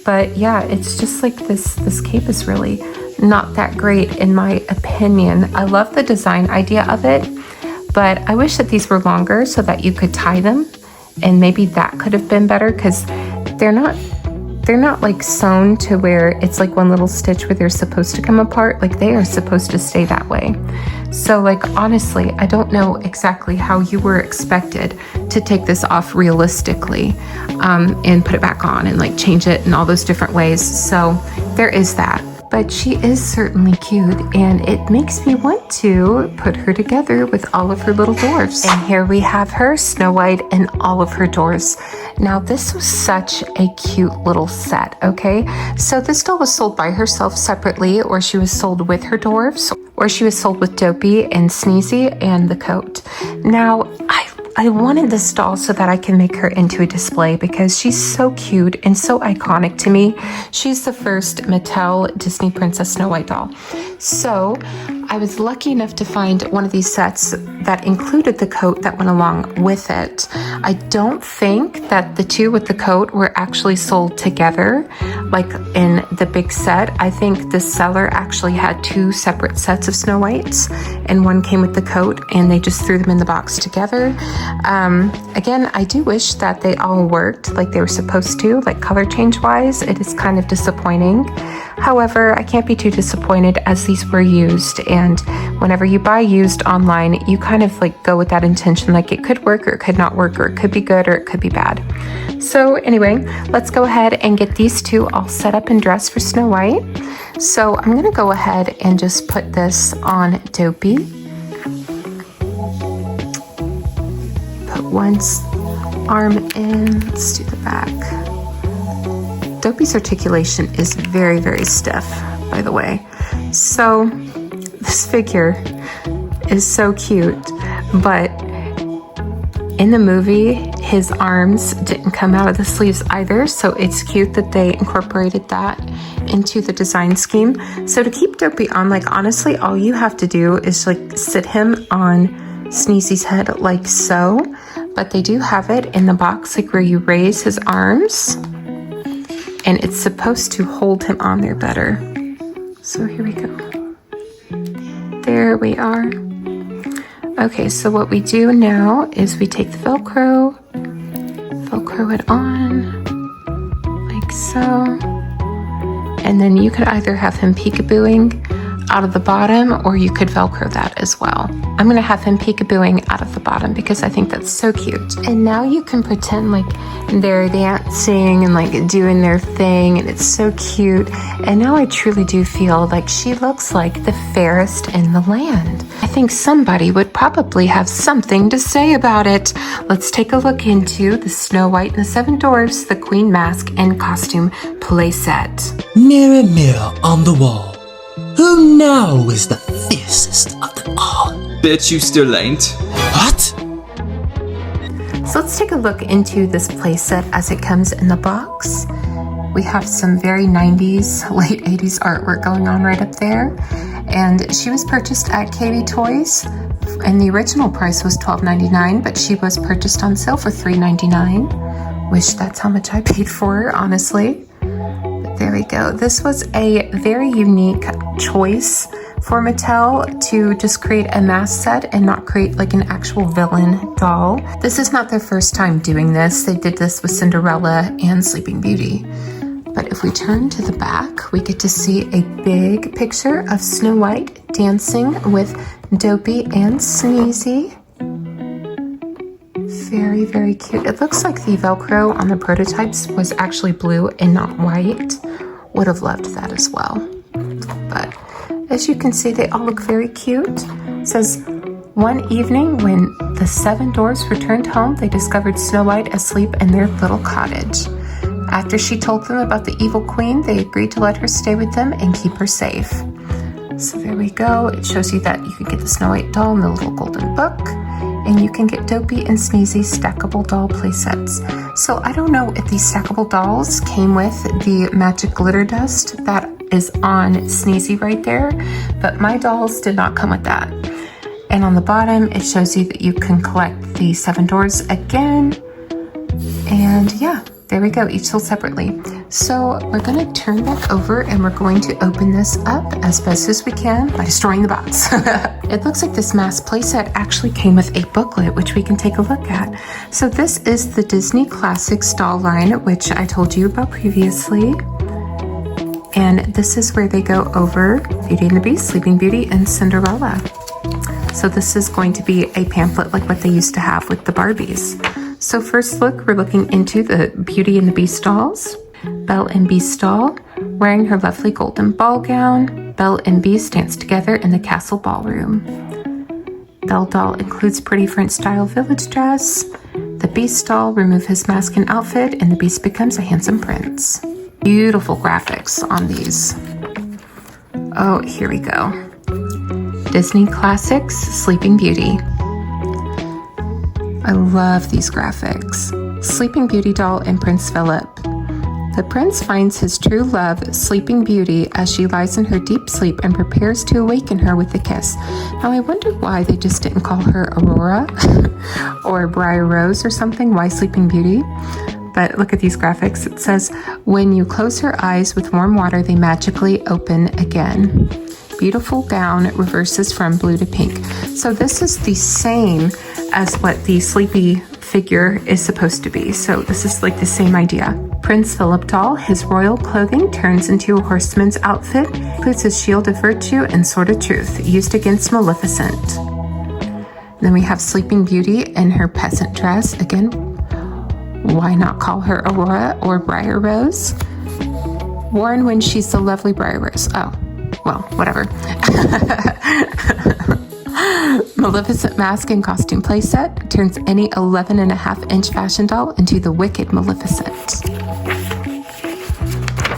But yeah, it's just like this cape is really not that great in my opinion. I love the design idea of it, but I wish that these were longer so that you could tie them, and maybe that could have been better because they're not like sewn to where it's like one little stitch where they're supposed to come apart. Like they are supposed to stay that way. So like honestly, I don't know exactly how you were expected to take this off realistically and put it back on and like change it in all those different ways. So there is that. But she is certainly cute, and it makes me want to put her together with all of her little dwarfs. And here we have her, Snow White, and all of her dwarfs. Now, this was such a cute little set, okay? So this doll was sold by herself separately, or she was sold with her dwarfs, or she was sold with Dopey and Sneezy and the coat. Now, I wanted this doll so that I can make her into a display because she's so cute and so iconic to me. She's the first Mattel Disney Princess Snow White doll. So I was lucky enough to find one of these sets that included the coat that went along with it. I don't think that the two with the coat were actually sold together, like in the big set. I think the seller actually had two separate sets of Snow Whites, and one came with the coat, and they just threw them in the box together. Again, I do wish that they all worked like they were supposed to, like color change wise. It is kind of disappointing. However, I can't be too disappointed as these were used, and whenever you buy used online, you kind of like go with that intention, like it could work or it could not work, or it could be good or it could be bad. So anyway, let's go ahead and get these two all set up and dressed for Snow White. So I'm gonna go ahead and just put this on Dopey. Put one arm in, let's do the back. Dopey's articulation is very, very stiff, by the way. So this figure is so cute, but in the movie, his arms didn't come out of the sleeves either, so it's cute that they incorporated that into the design scheme. So to keep Dopey on, like honestly, all you have to do is like sit him on Sneezy's head like so, but they do have it in the box like where you raise his arms, and it's supposed to hold him on there better. So here we go. There we are. Okay, so what we do now is we take the Velcro it on, like so. And then you could either have him peekabooing out of the bottom, or you could Velcro that as well. I'm gonna have him peekabooing out of the bottom because I think that's so cute. And now you can pretend like they're dancing and like doing their thing, and it's so cute. And now I truly do feel like she looks like the fairest in the land. I think somebody would probably have something to say about it. Let's take a look into the Snow White and the Seven Dwarfs, the Queen Mask and Costume playset. Mirror, mirror on the wall, who now is the fiercest of them all? Bitch, you still ain't. What? So let's take a look into this playset as it comes in the box. We have some very 90s, late 80s artwork going on right up there. And she was purchased at KB Toys, and the original price was $12.99, but she was purchased on sale for $3.99. Wish that's how much I paid for her, honestly. But there we go. This was a very unique choice for Mattel to just create a mask set and not create like an actual villain doll. This is not their first time doing this. They did this with Cinderella and Sleeping Beauty. But if we turn to the back, we get to see a big picture of Snow White dancing with Dopey and Sneezy. Very, very cute. It looks like the Velcro on the prototypes was actually blue and not white. Would have loved that as well. But as you can see, they all look very cute. It says, one evening when the seven dwarfs returned home, they discovered Snow White asleep in their little cottage. After she told them about the evil queen, they agreed to let her stay with them and keep her safe. So there we go. It shows you that you can get the Snow White doll in the little golden book. and you can get Dopey and Sneezy stackable doll playsets. So I don't know if these stackable dolls came with the magic glitter dust that is on Sneezy right there, but my dolls did not come with that. And on the bottom, it shows you that you can collect the 7 doors again. And yeah, there we go, each sold separately. So we're gonna turn back over and we're going to open this up as best as we can by destroying the box. It looks like this mass playset actually came with a booklet, which we can take a look at. So this is the Disney Classics doll line, which I told you about previously. And this is where they go over Beauty and the Beast, Sleeping Beauty, and Cinderella. So this is going to be a pamphlet like what they used to have with the Barbies. So first look, we're looking into the Beauty and the Beast dolls. Belle and Beast doll, wearing her lovely golden ball gown. Belle and Beast dance together in the castle ballroom. Belle doll includes pretty French style village dress. The Beast doll, remove his mask and outfit, and the Beast becomes a handsome prince. Beautiful graphics on these. Oh, here we go. Disney Classics, Sleeping Beauty. I love these graphics. Sleeping Beauty doll and Prince Philip. The prince finds his true love, Sleeping Beauty, as she lies in her deep sleep and prepares to awaken her with a kiss. Now, I wonder why they just didn't call her Aurora or Briar Rose or something. Why Sleeping Beauty? But look at these graphics. It says, when you close her eyes with warm water, they magically open again. Beautiful gown reverses from blue to pink. So this is the same as what the sleepy figure is supposed to be. So this is like the same idea. Prince Philip doll, his royal clothing turns into a horseman's outfit, includes his shield of virtue and sword of truth, used against Maleficent. Then we have Sleeping Beauty in her peasant dress. Again, why not call her Aurora or Briar Rose? Worn when she's the lovely Briar Rose. Oh, well, whatever. Maleficent mask and costume playset turns any 11.5-inch fashion doll into the wicked Maleficent.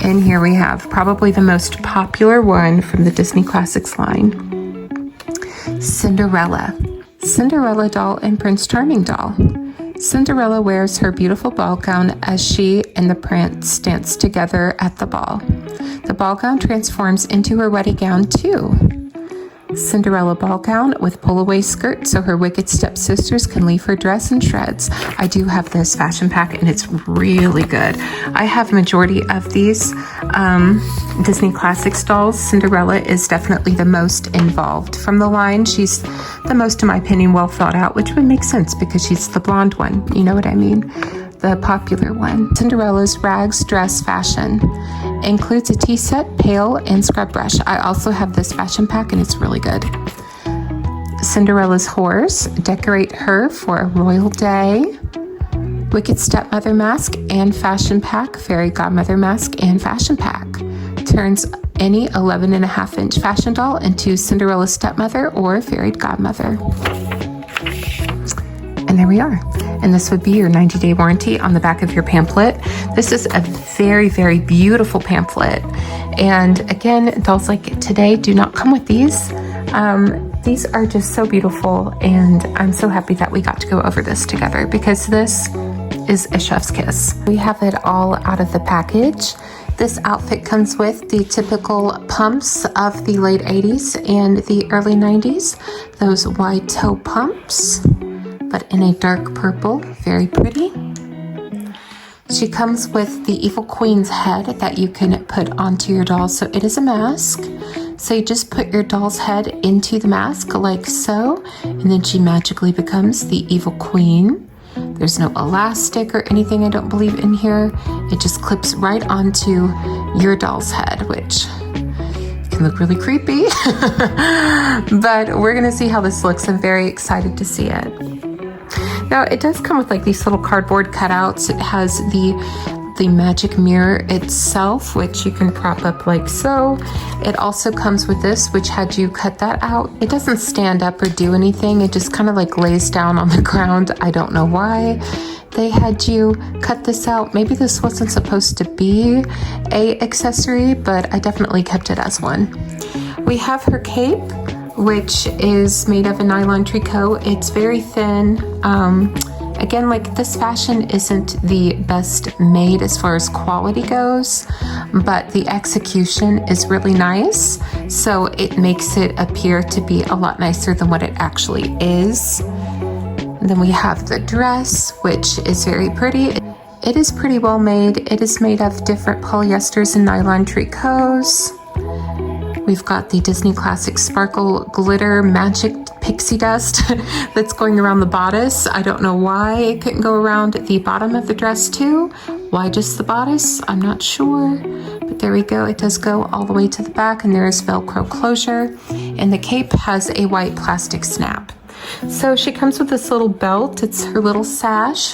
And here we have probably the most popular one from the Disney Classics line. Cinderella. Cinderella doll and Prince Charming doll. Cinderella wears her beautiful ball gown as she and the prince dance together at the ball. The ball gown transforms into her wedding gown too. Cinderella ball gown with pull-away skirt so her wicked stepsisters can leave her dress in shreds. I do have this fashion pack and it's really good. I have majority of these Disney Classics dolls. Cinderella is definitely the most involved from the line. She's the most, in my opinion, well thought out, which would make sense because she's the blonde one. You know what I mean? The popular one. Cinderella's rags dress fashion includes a tea set, pail, and scrub brush. I also have this fashion pack and it's really good. Cinderella's horse, decorate her for a royal day. Wicked stepmother mask and fashion pack, fairy godmother mask and fashion pack. Turns any 11.5-inch fashion doll into Cinderella's stepmother or fairy godmother. And there we are. And this would be your 90-day warranty on the back of your pamphlet. This is a very, very beautiful pamphlet. And again, dolls like today do not come with these. These are just so beautiful, and I'm so happy that we got to go over this together because this is a chef's kiss. We have it all out of the package. This outfit comes with the typical pumps of the late 80s and the early 90s. Those wide toe pumps, but in a dark purple, very pretty. She comes with the Evil Queen's head that you can put onto your doll. So it is a mask. So you just put your doll's head into the mask like so, and then she magically becomes the Evil Queen. There's no elastic or anything, I don't believe, in here. It just clips right onto your doll's head, which can look really creepy. But we're gonna see how this looks. I'm very excited to see it. Now, it does come with like these little cardboard cutouts. It has the magic mirror itself, which you can prop up like so. It also comes with this, which had you cut that out. It doesn't stand up or do anything. It just kind of like lays down on the ground. I don't know why they had you cut this out. Maybe this wasn't supposed to be a accessory, but I definitely kept it as one. We have her cape, which is made of a nylon tricot. It's very thin. Again, like this fashion isn't the best made as far as quality goes, but the execution is really nice. So it makes it appear to be a lot nicer than what it actually is. And then we have the dress, which is very pretty. It is pretty well made. It is made of different polyesters and nylon tricots. We've got the Disney Classic Sparkle Glitter Magic Pixie Dust that's going around the bodice. I don't know why it couldn't go around the bottom of the dress too. Why just the bodice? I'm not sure. But there we go. It does go all the way to the back, and there is Velcro closure. And the cape has a white plastic snap. So she comes with this little belt. It's her little sash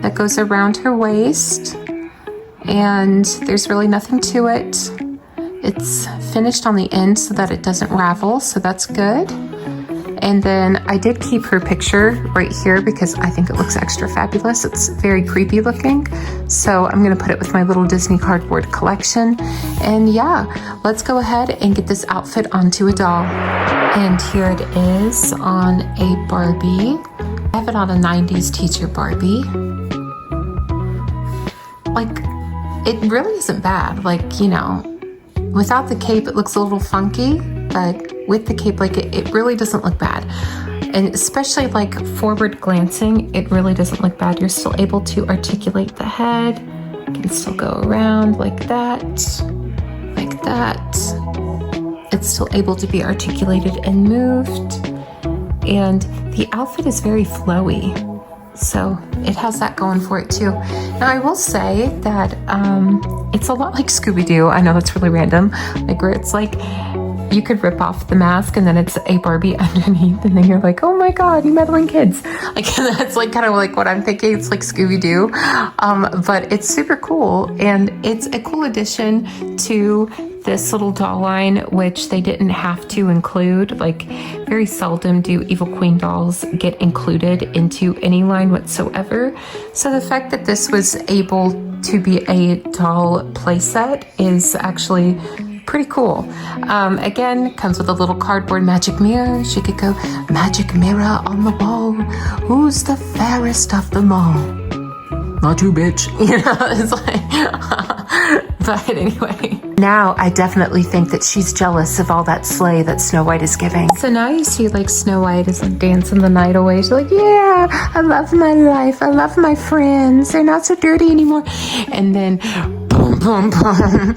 that goes around her waist. And there's really nothing to it. It's finished on the end so that it doesn't ravel, so that's good. And then I did keep her picture right here because I think it looks extra fabulous. It's very creepy looking. So I'm gonna put it with my little Disney cardboard collection. And yeah, let's go ahead and get this outfit onto a doll. And here it is on a Barbie. I have it on a 90s teacher Barbie. Like, it really isn't bad. Like, you know, without the cape, it looks a little funky, but with the cape, like it really doesn't look bad. And especially like forward glancing, it really doesn't look bad. You're still able to articulate the head. You can still go around like that, like that. It's still able to be articulated and moved. And the outfit is very flowy. So it has that going for it too. Now I will say that it's a lot like Scooby-Doo. I know that's really random, like where it's like you could rip off the mask and then it's a Barbie underneath, and then you're like, oh my god, you meddling kids. Like that's like kind of like what I'm thinking. It's like Scooby-Doo, but it's super cool, and it's a cool addition to this little doll line, which they didn't have to include. Like very seldom do Evil Queen dolls get included into any line whatsoever. So the fact that this was able to be a doll playset is actually pretty cool. Again, comes with a little cardboard magic mirror. She could go, magic mirror on the wall, who's the fairest of them all? Not you, bitch. You know, it's like, but anyway. Now I definitely think that she's jealous of all that sleigh that Snow White is giving. So now you see like Snow White is like dancing the night away. She's like, yeah, I love my life. I love my friends. They're not so dirty anymore. And then boom, boom, boom.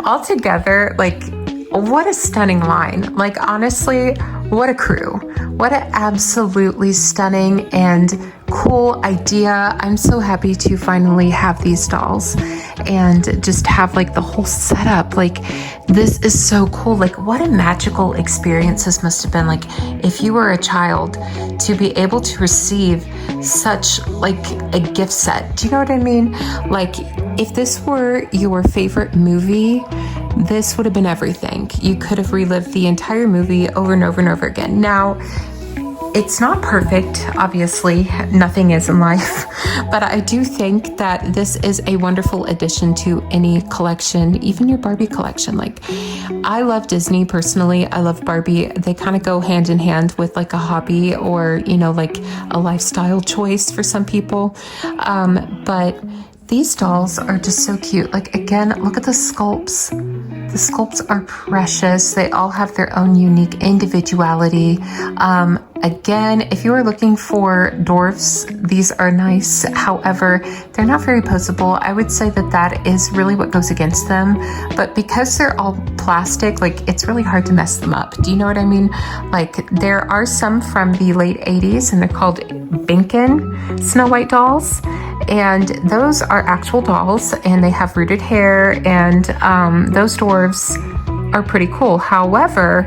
All together, like, what a stunning line. Like, honestly, what a crew. What an absolutely stunning and cool idea. I'm so happy to finally have these dolls and just have like the whole setup. Like, this is so cool. Like, what a magical experience this must have been. Like, if you were a child, to be able to receive such like a gift set. Do you know what I mean? Like, if this were your favorite movie, this would have been everything. You could have relived the entire movie over and over and over again. Now, it's not perfect, obviously, nothing is in life, but I do think that this is a wonderful addition to any collection, even your Barbie collection. Like, I love Disney personally. I love Barbie. They kind of go hand in hand with like a hobby or, you know, like a lifestyle choice for some people. But these dolls are just so cute. Like, again, look at the sculpts. The sculpts are precious. They all have their own unique individuality. Again, if you are looking for dwarfs, these are nice. However, they're not very poseable. I would say that that is really what goes against them. But because they're all plastic, like, it's really hard to mess them up. Do you know what I mean? Like, there are some from the late 80s, and they're called Binkin Snow White dolls. And those are actual dolls, and they have rooted hair, and those dwarves are pretty cool. However,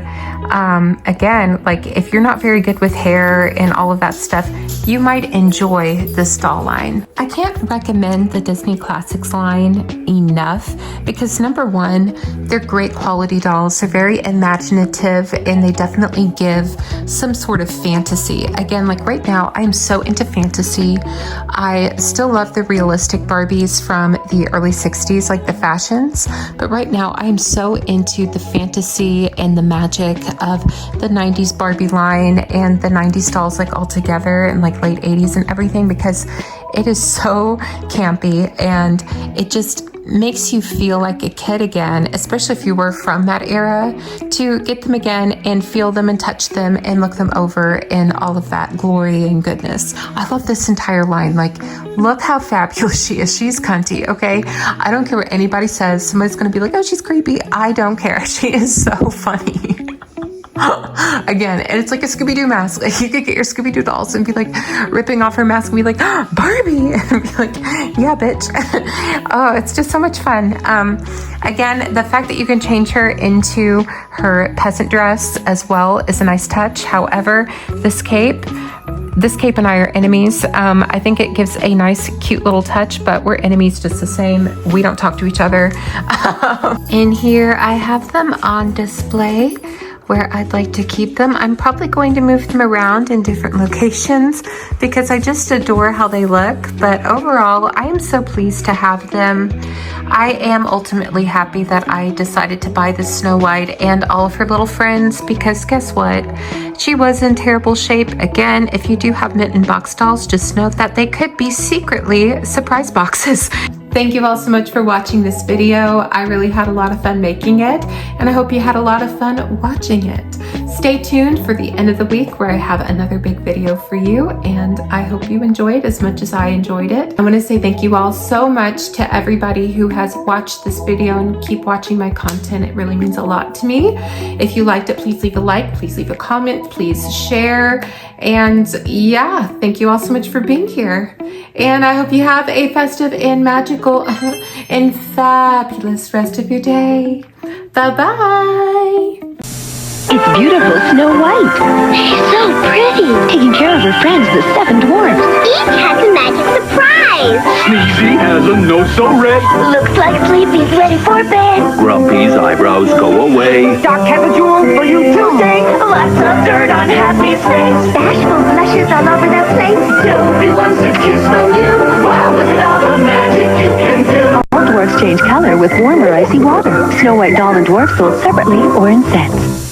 Again, like if you're not very good with hair and all of that stuff, you might enjoy this doll line. I can't recommend the Disney Classics line enough because number one, they're great quality dolls. They're very imaginative and they definitely give some sort of fantasy. Again, like right now, I'm so into fantasy. I still love the realistic Barbies from the early 60s, like the fashions. But right now, I am so into the fantasy and the magic of the 90s Barbie line and the 90s dolls like all together and like late 80s and everything because it is so campy and it just makes you feel like a kid again, especially if you were from that era, to get them again and feel them and touch them and look them over in all of that glory and goodness. I love this entire line. Like, look how fabulous she is. She's cunty, okay? I don't care what anybody says. Somebody's gonna be like, oh, she's creepy. I don't care. She is so funny. Again, and it's like a Scooby-Doo mask. Like you could get your Scooby-Doo dolls and be like ripping off her mask and be like, oh, Barbie, and be like, yeah, bitch. Oh, it's just so much fun. Again, the fact that you can change her into her peasant dress as well is a nice touch. However, this cape and I are enemies. I think it gives a nice, cute little touch, but we're enemies just the same. We don't talk to each other. In here, I have them on display where I'd like to keep them. I'm probably going to move them around in different locations because I just adore how they look. But overall, I am so pleased to have them. I am ultimately happy that I decided to buy this Snow White and all of her little friends because guess what? She was in terrible shape. Again, if you do have mint and box dolls, just know that they could be secretly surprise boxes. Thank you all so much for watching this video. I really had a lot of fun making it, and I hope you had a lot of fun watching it. Stay tuned for the end of the week where I have another big video for you, and I hope you enjoyed as much as I enjoyed it. I want to say thank you all so much to everybody who has watched this video and keep watching my content. It really means a lot to me. If you liked it, please leave a like, please leave a comment, please share, and yeah, thank you all so much for being here. And I hope you have a festive and magical and fabulous rest of your day. Bye-bye. It's beautiful Snow White. She's so pretty. Taking care of her friends, the 7 dwarfs. Each has a magic surprise. Sneezy has a nose so red. Looks like Sleepy's ready for bed. Grumpy's eyebrows go away. Doc has a jewel for you today. Lots of dirt on Happy's face. Bashful blushes all over the place. Nobody wants to kiss from you. Wow, look at all the magic you can do. All dwarfs change color with warmer icy water. Snow White doll and dwarf sold separately or in sets.